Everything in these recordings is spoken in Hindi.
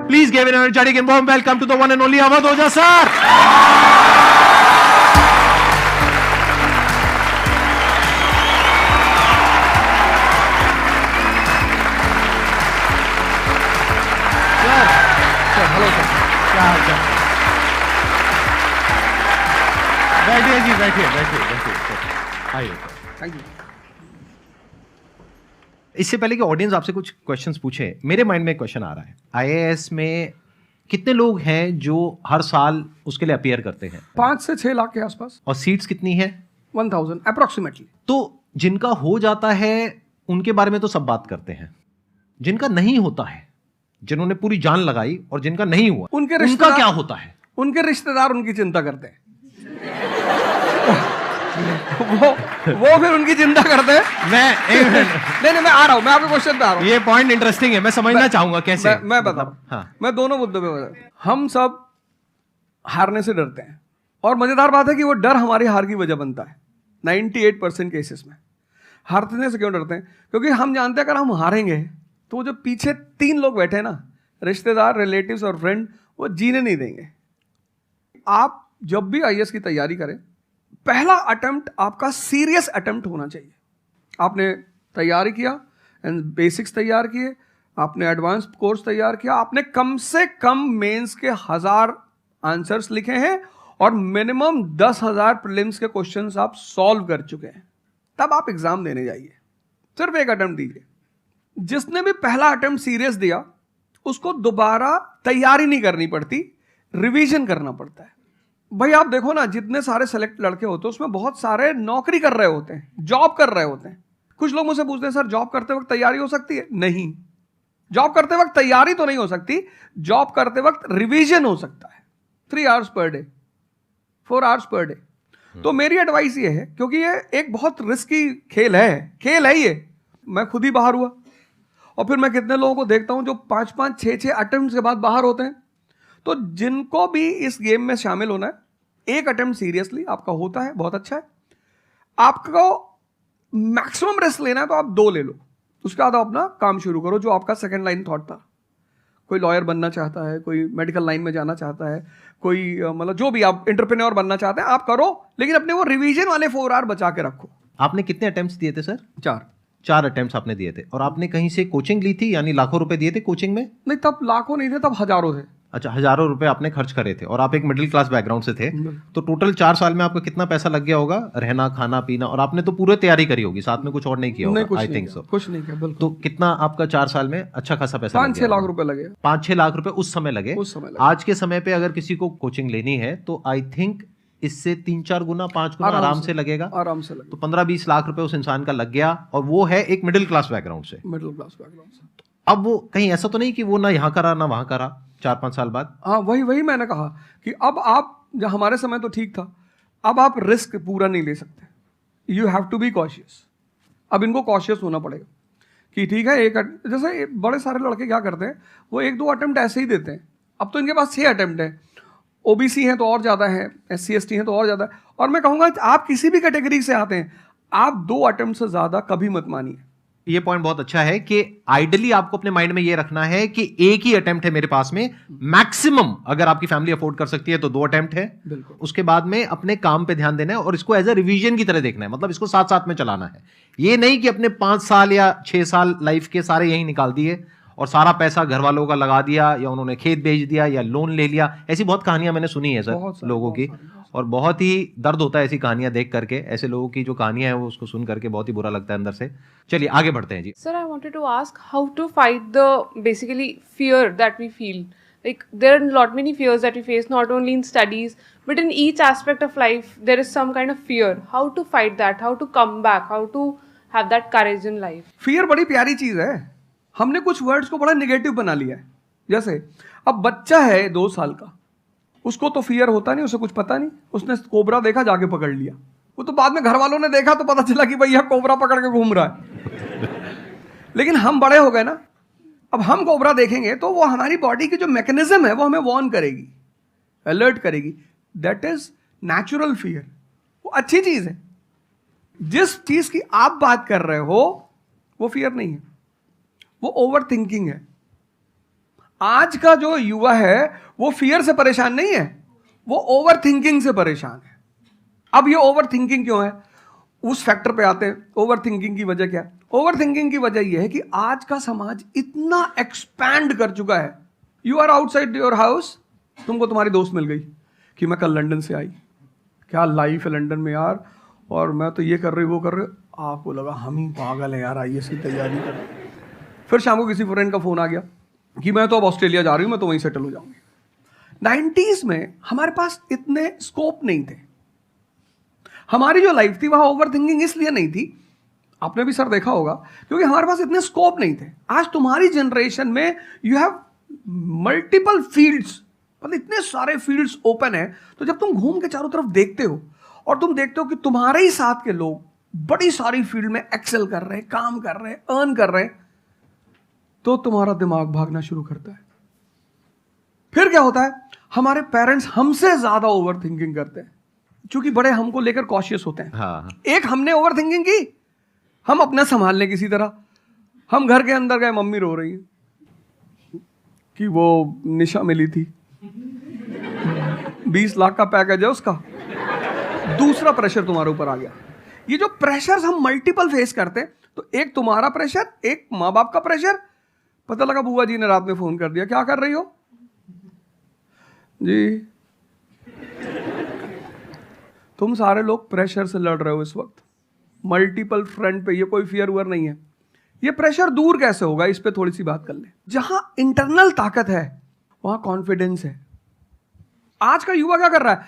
Please give an energetic and warm welcome to the one and only Awadh Oja sir. Hello sir, क्या हाल चाल? बैठिए जी, बैठिए। आइए। Thank you. इससे पहले कि ऑडियंस आपसे कुछ क्वेश्चंस पूछे, मेरे माइंड में एक क्वेश्चन आ रहा है। आईएएस में कितने लोग हैं जो हर साल उसके लिए अपीयर करते हैं? 5 से 6 लाख के आसपास। और सीट्स कितनी है? 1000 अप्रोक्सीमेटली। तो जिनका हो जाता है उनके बारे में तो सब बात करते हैं, जिनका नहीं होता है, जिन्होंने पूरी जान लगाई और जिनका नहीं हुआ, उनका क्या होता है? उनके रिश्तेदार उनकी चिंता करते हैं। वो फिर उनकी चिंता करते हैं। नहीं, मैं आ रहा हूं, मैं आपके क्वेश्चन पे आ रहा हूं। ये पॉइंट इंटरेस्टिंग है, मैं समझना चाहूंगा कैसे। मैं बता रहा हूं। हाँ। मैं दोनों मुद्दों पे बता रहा हूं। हम सब हारने से डरते हैं, और मजेदार बात है कि वो डर हमारी हार की वजह बनता है। 98% केसेस में हारने से क्यों डरते हैं? क्योंकि हम जानते हैं अगर हम हारेंगे तो जो पीछे 3 लोग बैठे हैं ना, रिश्तेदार, रिलेटिव्स और फ्रेंड, वो जीने नहीं देंगे। आप जब भी आईएएस की तैयारी करें, पहला अटेम्प्ट आपका सीरियस अटेम्प्ट होना चाहिए। आपने तैयारी किया, बेसिक्स तैयार किए, आपने एडवांस कोर्स तैयार किया, आपने कम से कम मेंस के 1000 आंसर्स लिखे हैं और मिनिमम 10,000 प्रीलिम्स के क्वेश्चंस आप सॉल्व कर चुके हैं, तब आप एग्जाम देने जाइए। सिर्फ एक अटेम्प्ट दीजिए। जिसने भी पहला अटेम्प्ट सीरियस दिया, उसको दोबारा तैयारी नहीं करनी पड़ती, रिवीजन करना पड़ता है। भाई आप देखो ना, जितने सारे सेलेक्ट लड़के होते हैं उसमें बहुत सारे नौकरी कर रहे होते हैं, जॉब कर रहे होते हैं। कुछ लोग मुझसे पूछते हैं, सर जॉब करते वक्त तैयारी हो सकती है? नहीं, जॉब करते वक्त तैयारी तो नहीं हो सकती, जॉब करते वक्त रिवीजन हो सकता है। 3 hours per day, 4 hours per day. तो मेरी एडवाइस ये है, क्योंकि ये एक बहुत रिस्की खेल है ये। मैं खुद ही बाहर हुआ, और फिर मैं कितने लोगों को देखता हूं जो 5-5, 6-6 अटेम्प्ट के बाद बाहर होते हैं। तो जिनको भी इस गेम में शामिल होना है, एक अटेम्प्ट सीरियसली आपका होता है, बहुत अच्छा है। आपको मैक्सिमम रिस्क लेना है तो आप 2 ले लो, उसके बाद आप अपना काम शुरू करो, जो आपका सेकंड लाइन थॉट था। कोई लॉयर बनना चाहता है, कोई मेडिकल लाइन में जाना चाहता है, कोई मतलब जो भी आप एंटरप्रेन्योर बनना चाहते हैं, आप करो, लेकिन अपने वो रिवीजन वाले 4 आवर बचा के रखो। आपने कितने अटेम्प्ट्स दिए थे सर? 4 अटेम्प्ट्स आपने दिए थे। और आपने कहीं से कोचिंग ली थी, यानी लाखों रुपए दिए थे कोचिंग में? नहीं, तब लाखों नहीं थे, तब हजारों थे। अच्छा, हजारों रुपए आपने खर्च करे थे, और आप एक मिडिल क्लास बैकग्राउंड से थे। तो टोटल 4 साल में आपका कितना पैसा लग गया होगा? रहना, खाना, पीना, और आपने तो पूरे तैयारी करी होगी, साथ में कुछ और नहीं किया होगा? I think so. कुछ नहीं किया, बिल्कुल। तो कितना आपका 4 साल में अच्छा खासा पैसा? 5-6 लाख रुपए लगे। 5-6 लाख रुपए उस समय लगे। आज के समय पे अगर किसी को कोचिंग लेनी है तो आई थिंक इससे 3-4 गुना, 5 गुना आराम से लगेगा। तो 15-20 लाख रुपए उस इंसान का लग गया, और वो है एक मिडिल क्लास बैकग्राउंड से। अब वो कहीं ऐसा तो नहीं कि वो ना यहाँ करा ना वहां करा 4-5 साल बाद? हाँ, वही मैंने कहा कि अब आप, जब हमारे समय तो ठीक था, अब आप रिस्क पूरा नहीं ले सकते। You have to be cautious. अब इनको कॉशियस होना पड़ेगा कि ठीक है, जैसे बड़े सारे लड़के क्या करते हैं, वो 1-2 अटेम्प्ट ऐसे ही देते हैं। अब तो इनके पास 6 अटेम्प्ट है। ओबीसी हैं तो और ज़्यादा है, SC ST हैं तो और ज़्यादा है। और मैं कहूँगा आप किसी भी कैटेगरी से आते हैं, आप 2 अटेम्प्ट से ज़्यादा कभी मत मानिए। ये पॉइंट बहुत अच्छा है कि आइडियली आपको अपने माइंड में ये रखना है कि एक ही अटेम्प्ट है मेरे पास में, मैक्सिमम अगर आपकी फैमिली अफोर्ड कर सकती है तो 2 अटेम्प्ट है। उसके बाद में अपने काम पे ध्यान देना है, और इसको एज अ रिवीजन की तरह देखना है, मतलब इसको साथ साथ में चलाना है। ये नहीं कि अपने 5 साल या 6 साल लाइफ के सारे यहीं निकाल दिए और सारा पैसा घर वालों का लगा दिया, या उन्होंने खेत बेच दिया, या लोन ले लिया। ऐसी बहुत कहानियां मैंने सुनी है सर लोगों की, और बहुत ही दर्द होता है ऐसी कहानियां देख करके। ऐसे लोगों की जो कहानियां हैं वो उसको सुन करके बहुत ही बुरा लगता है अंदर से। चलिए आगे बढ़ते हैं जी। Sir, I wanted to ask how to fight the basically fear that we feel. Like there are lot many fears that we face, not only in studies but in each aspect of life. There is some kind of fear. How to fight that? How to come back? How to have that courage in life? Fear बड़ी प्यारी चीज है। हमने कुछ वर्ड्स को बड़ा निगेटिव बना लिया है। जैसे अब बच्चा है 2 साल का, उसको तो फियर होता नहीं, उसे कुछ पता नहीं, उसने कोबरा देखा, जाके पकड़ लिया। वो तो बाद में घर वालों ने देखा तो पता चला कि भैया कोबरा पकड़ के घूम रहा है। लेकिन हम बड़े हो गए ना, अब हम कोबरा देखेंगे तो वो हमारी बॉडी की जो मैकेनिज्म है वो हमें वार्न करेगी, अलर्ट करेगी। That is natural fear. वो अच्छी चीज है। जिस चीज की आप बात कर रहे हो वो फियर नहीं है, वो ओवर थिंकिंग है। आज का जो युवा है वो फियर से परेशान नहीं है, वो ओवर थिंकिंग से परेशान है। अब ये ओवर थिंकिंग क्यों है, उस फैक्टर पे आते हैं। ओवर थिंकिंग की वजह क्या है? ओवर थिंकिंग की वजह यह है कि आज का समाज इतना एक्सपैंड कर चुका है। You are outside your house, तुमको तुम्हारी दोस्त मिल गई कि मैं कल लंदन से आई, क्या लाइफ है लंदन में यार, और मैं तो ये कर रही वो कर रही। आपको लगा हम ही पागल हैं यार, आईएएस की तैयारी कर। फिर शाम को किसी फ्रेंड का फोन आ गया कि मैं तो अब ऑस्ट्रेलिया जा रही हूँ, मैं तो वहीं सेटल हो जाऊंगी। 90s में हमारे पास इतने स्कोप नहीं थे। हमारी जो लाइफ थी वहां ओवर थिंकिंग इसलिए नहीं थी, आपने भी सर देखा होगा, क्योंकि हमारे पास इतने स्कोप नहीं थे। आज तुम्हारी जनरेशन में यू हैव मल्टीपल फील्ड्स, मतलब इतने सारे फील्ड्स ओपन है। तो जब तुम घूम के चारों तरफ देखते हो और तुम देखते हो कि तुम्हारे ही साथ के लोग बड़ी सारी फील्ड में एक्सेल कर रहे हैं, काम कर रहे हैं, अर्न कर रहे हैं, तो तुम्हारा दिमाग भागना शुरू करता है। फिर क्या होता है, हमारे पेरेंट्स हमसे ज्यादा ओवर थिंकिंग करते हैं, क्योंकि बड़े हमको लेकर कॉशियस होते हैं। हाँ। एक हमने ओवर थिंकिंग की, हम अपना संभाल लें किसी तरह। हम घर के अंदर गए, मम्मी रो रही है कि वो निशा मिली थी, 20 लाख का पैकेज है उसका। दूसरा प्रेशर तुम्हारे ऊपर आ गया। ये जो प्रेशर हम मल्टीपल फेस करते हैं, तो एक तुम्हारा प्रेशर, एक माँ बाप का प्रेशर। पता लगा बुआ जी ने रात में फोन कर दिया, क्या कर रही हो जी? तुम सारे लोग प्रेशर से लड़ रहे हो इस वक्त, मल्टीपल फ्रंट पे। ये कोई फियर उयर नहीं है। ये प्रेशर दूर कैसे होगा, इस पे थोड़ी सी बात कर ले। जहां इंटरनल ताकत है वहां कॉन्फिडेंस है। आज का युवा क्या कर रहा है,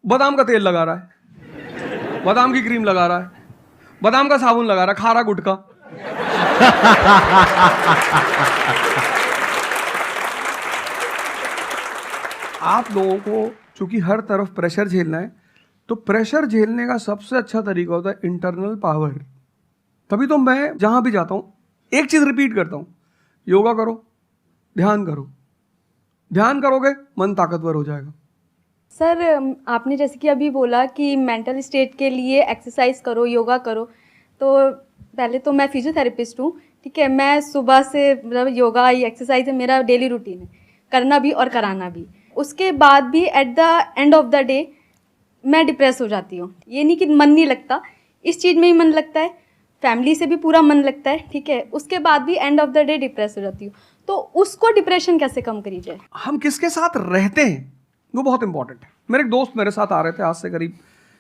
बादाम का तेल लगा रहा है, बादाम की क्रीम लगा रहा है, बादाम का साबुन लगा रहा है, खा रहा गुटखा। आप लोगों को चूंकि हर तरफ प्रेशर झेलना है, तो प्रेशर झेलने का सबसे अच्छा तरीका होता है इंटरनल पावर। तभी तो मैं जहां भी जाता हूं एक चीज रिपीट करता हूं, योगा करो, ध्यान करो। ध्यान करोगे मन ताकतवर हो जाएगा। सर, आपने जैसे कि अभी बोला कि मेंटल स्टेट के लिए एक्सरसाइज करो, योगा करो। तो पहले तो मैं फिजियोथेरेपिस्ट हूँ, ठीक है। मैं सुबह से मतलब योगा या एक्सरसाइज मेरा डेली रूटीन है, करना भी और कराना भी। उसके बाद भी at the end of the day मैं डिप्रेस हो जाती हूँ। ये नहीं कि मन नहीं लगता, इस चीज़ में ही मन लगता है, फैमिली से भी पूरा मन लगता है, ठीक है। उसके बाद भी end of the day depress हो जाती हूँ। तो उसको डिप्रेशन कैसे कम करी जाए? हम किसके साथ रहते हैं वो बहुत इंपॉर्टेंट है। मेरे एक दोस्त मेरे साथ आ रहे थे आज से करीब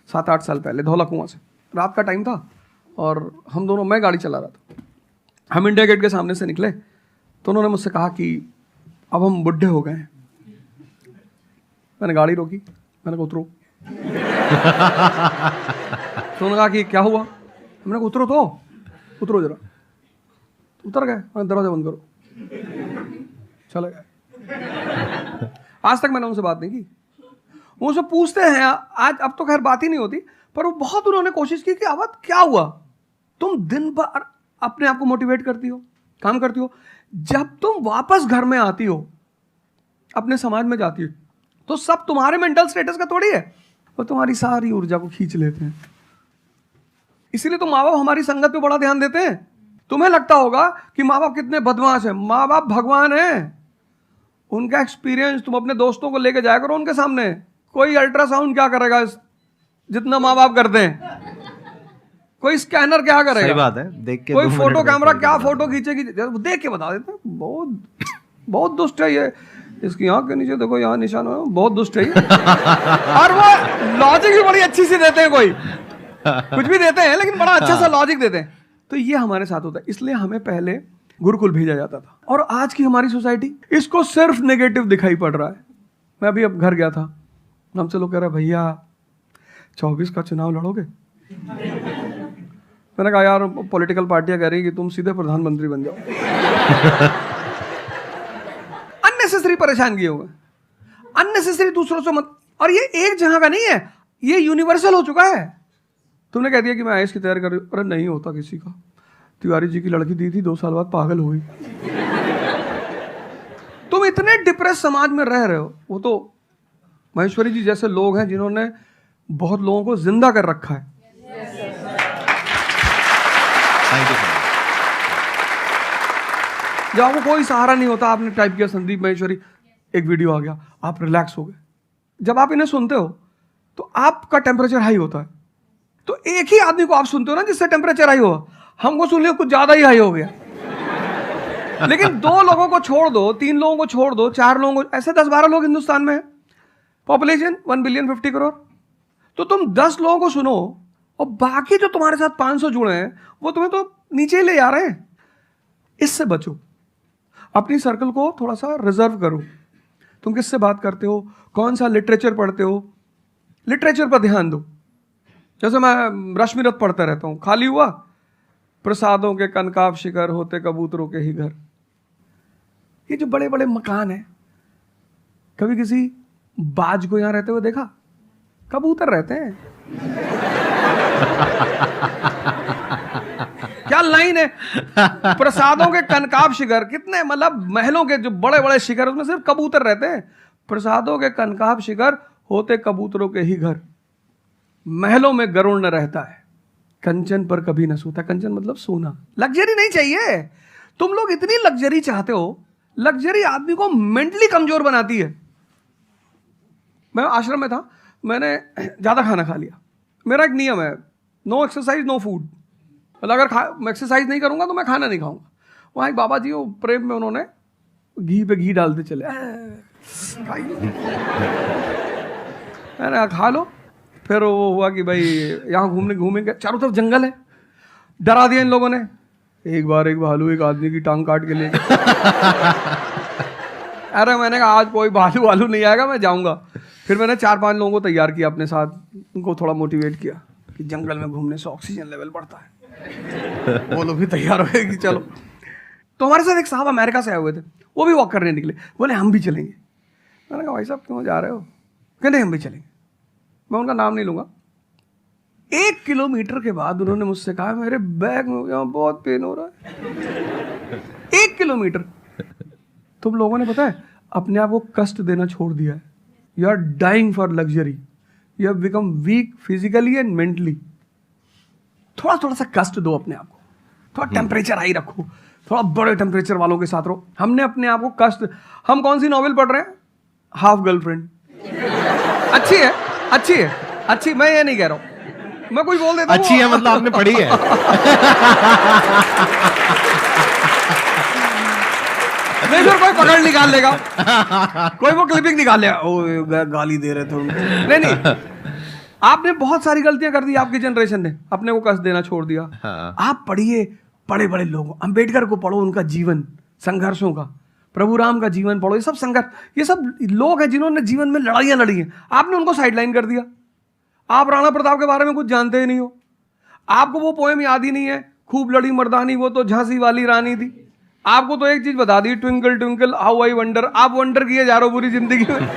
7-8 साल पहले, धौला कुआं से। रात का टाइम था और हम दोनों, मैं गाड़ी चला रहा था, हम इंडिया गेट के सामने से निकले तो उन्होंने मुझसे कहा कि अब हम बुढ़े हो गए हैं। मैंने गाड़ी रोकी, मैंने कहा उतरो। तो उन्होंने कहा कि क्या हुआ? मैंने कहा उतरो तो, उतरो जरा। उतर गए, मैंने दरवाजा बंद करो, चले गए। आज तक मैंने उनसे बात नहीं की। वो सब पूछते हैं आज, अब तो खैर बात ही नहीं होती, पर वो बहुत उन्होंने कोशिश की कि अब क्या हुआ? तुम दिन भर अपने आप को मोटिवेट करती हो, काम करती हो, जब तुम वापस घर में आती हो, अपने समाज में जाती हो, तो सब तुम्हारे मेंटल स्टेटस का थोड़ी है, वो तुम्हारी सारी ऊर्जा को खींच लेते हैं। इसीलिए तो माँ बाप हमारी संगत पे बड़ा ध्यान देते हैं। तुम्हें लगता होगा कि माँ बाप कितने बदमाश हैं, माँ बाप भगवान हैं। उनका एक्सपीरियंस तुम अपने दोस्तों को लेके जाया करो उनके सामने। कोई अल्ट्रासाउंड क्या करेगा जितना माँ बाप करते हैं, कोई स्कैनर क्या करेगा? सही बात है, देख के कोई फोटो कैमरा क्या फोटो खींचेगी, देख के बता देते हैं। बहुत बहुत दुष्ट है ये, इसकी आंख के नीचे देखो यहाँ निशान है, बहुत दुष्ट है ये। और वो लॉजिक भी बड़ी अच्छी सी देते हैं, कोई कुछ भी देते हैं लेकिन बड़ा अच्छा सा लॉजिक देते हैं। तो ये हमारे साथ होता है, इसलिए हमें पहले गुरुकुल भेजा जाता था। और आज की हमारी सोसाइटी इसको सिर्फ नेगेटिव दिखाई पड़ रहा है। मैं अभी अब घर गया था, हमसे लोग कह रहे भैया 24 का चुनाव लड़ोगे? मैंने कहा यार पॉलिटिकल पार्टियां कह रही कि तुम सीधे प्रधानमंत्री बन जाओ। अननेसेसरी परेशान किए हुए, अननेसेसरी दूसरों से मत। और ये एक जगह का नहीं है, ये यूनिवर्सल हो चुका है। तुमने कह दिया कि मैं आईएएस की तैयारी कर रही हूँ, अरे नहीं होता किसी का। तिवारी जी की लड़की दी थी, 2 साल बाद पागल हो गई। तुम इतने डिप्रेस समाज में रह रहे हो। वो तो महेश्वरी जी जैसे लोग हैं जिन्होंने बहुत लोगों को जिंदा कर रखा है। जब आपको कोई सहारा नहीं होता, आपने टाइप किया संदीप महेश्वरी, एक वीडियो आ गया, आप रिलैक्स हो गए। जब आप इन्हें सुनते हो तो आपका टेम्परेचर हाई होता है। तो एक ही आदमी को आप सुनते हो ना जिससे टेम्परेचर हाई हो, हमको सुन लिया कुछ ज्यादा ही हाई हो गया। लेकिन 2 लोगों को छोड़ दो, 3 लोगों को छोड़ दो, 4 लोगों को, ऐसे 10-12 लोग हिंदुस्तान में है, पॉपुलेशन 1 बिलियन 50 करोड़। तो तुम 10 लोगों को सुनो और बाकी जो तुम्हारे साथ 500 जुड़े हैं वो तुम्हें तो नीचे ही ले जा रहे हैं। इससे बचो, अपनी सर्कल को थोड़ा सा रिजर्व करो। तुम किससे बात करते हो, कौन सा लिटरेचर पढ़ते हो, लिटरेचर पर ध्यान दो। जैसे मैं रश्मिरथ पढ़ता रहता हूँ, खाली हुआ प्रसादों के कनकाब शिखर होते कबूतरों के ही घर। ये जो बड़े बड़े मकान हैं, कभी किसी बाज को यहां रहते हुए देखा? कबूतर रहते हैं। क्या लाइन है, प्रसादों के कनकाब शिखर, कितने मतलब महलों के जो बड़े बड़े शिखर, उसमें सिर्फ कबूतर रहते हैं। प्रसादों के कनकाब शिखर होते कबूतरों के ही घर, महलों में गरुड़ न रहता है, कंचन पर कभी न सोता। कंचन मतलब सोना। लग्जरी नहीं चाहिए। तुम लोग इतनी लग्जरी चाहते हो, लग्जरी आदमी को मेंटली कमजोर बनाती है। मैं आश्रम में था, मैंने ज्यादा खाना खा लिया। मेरा एक नियम है, नो एक्सरसाइज नो फूड। मतलब अगर मैं एक्सरसाइज नहीं करूंगा तो मैं खाना नहीं खाऊंगा। वहाँ एक बाबा जी, वो प्रेम में उन्होंने घी पे घी डालते चले, मैंने खा लो। फिर वो हुआ कि भाई यहाँ घूमेंगे, चारों तरफ जंगल है, डरा दिया इन लोगों ने। एक बार एक भालू एक आदमी की टांग काट के ले अरे मैंने कहा आज कोई भालू नहीं आएगा, मैं जाऊंगा। फिर मैंने 4-5 लोगों को तैयार किया अपने साथ, उनको थोड़ा मोटिवेट किया कि जंगल में घूमने से ऑक्सीजन लेवल बढ़ता है। वो लोग भी तैयार हो गए कि चलो। तो हमारे साथ एक साहब अमेरिका से आए हुए थे, वो भी वॉक करने निकले, बोले हम भी चलेंगे। मैंने कहा भाई साहब क्यों जा रहे हो? कहते हम भी चलेंगे। मैं उनका नाम नहीं लूंगा। 1 किलोमीटर के बाद उन्होंने मुझसे कहा मेरे बैग में यहाँ बहुत पेन हो रहा है। 1 किलोमीटर। तुम लोगों ने पता है अपने आप को कष्ट देना छोड़ दिया है। You are dying for luxury, you have become weak physically and mentally. थोड़ा सा कष्ट दो अपने आप को, थोड़ा टेम्परेचर हाई रखो, थोड़ा बड़े टेम्परेचर वालों के साथ रहो। हमने अपने आप को कष्ट, हम कौन सी नॉवेल पढ़ रहे हैं? Half girlfriend. अच्छी है, अच्छी है, अच्छी, मैं ये नहीं कह रहा हूं, मैं कुछ बोल देता हूं। अच्छी है मतलब आपने पढ़ी है। नहीं सर, कोई पकड़ निकाल लेगा, कोई वो क्लिपिंग निकाल लेगा, ओ गाली दे रहे थे। नहीं, आपने बहुत सारी गलतियां कर दी। आपकी जनरेशन ने अपने को कष्ट देना छोड़ दिया। हाँ। आप पढ़िए बड़े बड़े लोगों, अंबेडकर को पढ़ो, उनका जीवन संघर्षों का, प्रभु राम का जीवन पढ़ो। ये सब संघर्ष, ये सब लोग हैं जिन्होंने जीवन में लड़ाइयां लड़ी हैं। आपने उनको साइडलाइन कर दिया। आप राणा प्रताप के बारे में कुछ जानते ही नहीं हो। आपको वो पोएम याद ही नहीं है, खूब लड़ी मर्दानी वो तो झांसी वाली रानी थी। आपको तो एक चीज बता दी, twinkle twinkle how I wonder. आप वंडर किए जा रहे हो पूरी जिंदगी में।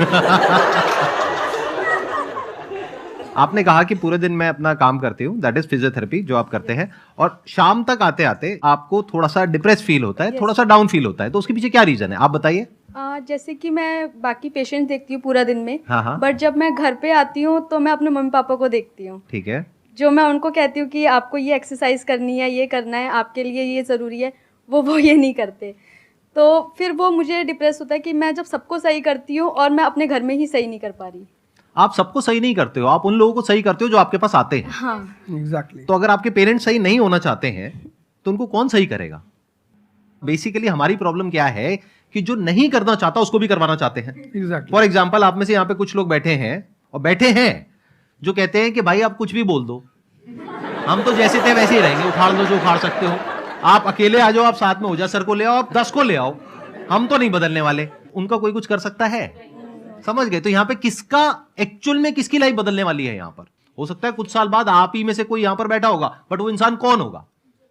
आपने कहा कि पूरे दिन मैं अपना काम करती हूँ, दैट इज फिजियोथेरेपी जो आप करते हैं, और शाम तक आते आते आपको थोड़ा सा डिप्रेस फील होता है, थोड़ा सा डाउन फील होता है, तो उसके पीछे क्या रीजन है आप बताइए। जैसे कि मैं बाकी पेशेंट देखती हूँ पूरा दिन में, हाँ। बट जब मैं घर पे आती हूँ तो मैं अपने मम्मी पापा को देखती हूँ। ठीक है। जो मैं उनको कहती हूँ कि आपको ये एक्सरसाइज करनी है, ये करना है, आपके लिए ये ज़रूरी है, वो ये नहीं करते। तो फिर वो मुझे डिप्रेस होता है कि मैं जब सबको सही करती हूँ और मैं अपने घर में ही सही नहीं कर पा रही। आप सबको सही नहीं करते हो, आप उन लोगों को सही करते हो जो आपके पास आते हैं। हाँ एग्जैक्टली। तो अगर आपके पेरेंट्स सही नहीं होना चाहते हैं तो उनको कौन सही करेगा? बेसिकली हमारी प्रॉब्लम क्या है कि जो नहीं करना चाहता उसको भी करवाना चाहते हैं। एग्जैक्टली। फॉर एग्जाम्पल, आप में से यहाँ पे कुछ लोग बैठे हैं और बैठे हैं जो कहते हैं कि भाई आप कुछ भी बोल दो, हम तो जैसे थे वैसे ही रहेंगे, उखाड़ लो जो उखाड़ सकते हो, आप अकेले आ जाओ, आप साथ में हो जाओ, सर को ले आओ, आप 10 को ले आओ, हम तो नहीं बदलने वाले। उनका कोई कुछ कर सकता है? समझ गए? तो यहाँ पे किसका एक्चुअल में किसकी लाइफ बदलने वाली है? यहाँ पर हो सकता है कुछ साल बाद आप ही में से कोई यहाँ पर बैठा होगा, बट वो इंसान कौन होगा?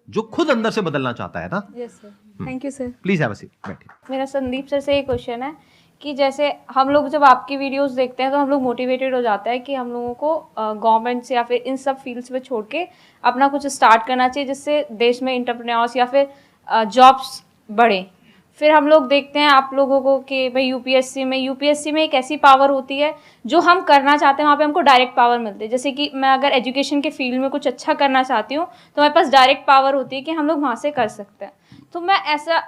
जो खुद अंदर से बदलना चाहता है ना। Yes sir, thank you sir. Please have a seat, बैठिए। मेरा संदीप सर से एक क्वेश्चन है कि जैसे हम लोग जब आपकी वीडियोस देखते हैं तो हम लोग मोटिवेटेड हो जाता है कि हम लोगों को गवर्नमेंट से या फिर इन सब फील्ड्स में छोड़ के अपना कुछ स्टार्ट करना चाहिए जिससे देश में एंटरप्रेन्योर्स या फिर जॉब्स बढ़े। फिर हम लोग देखते हैं आप लोगों को कि भाई यूपीएससी में एक ऐसी पावर होती है जो हम करना चाहते हैं वहाँ पे हमको डायरेक्ट पावर मिलती है। जैसे कि मैं अगर एजुकेशन के फील्ड में कुछ अच्छा करना चाहती हूँ तो मेरे पास डायरेक्ट पावर होती है कि हम लोग वहाँ से कर सकते हैं। तो मैं ऐसा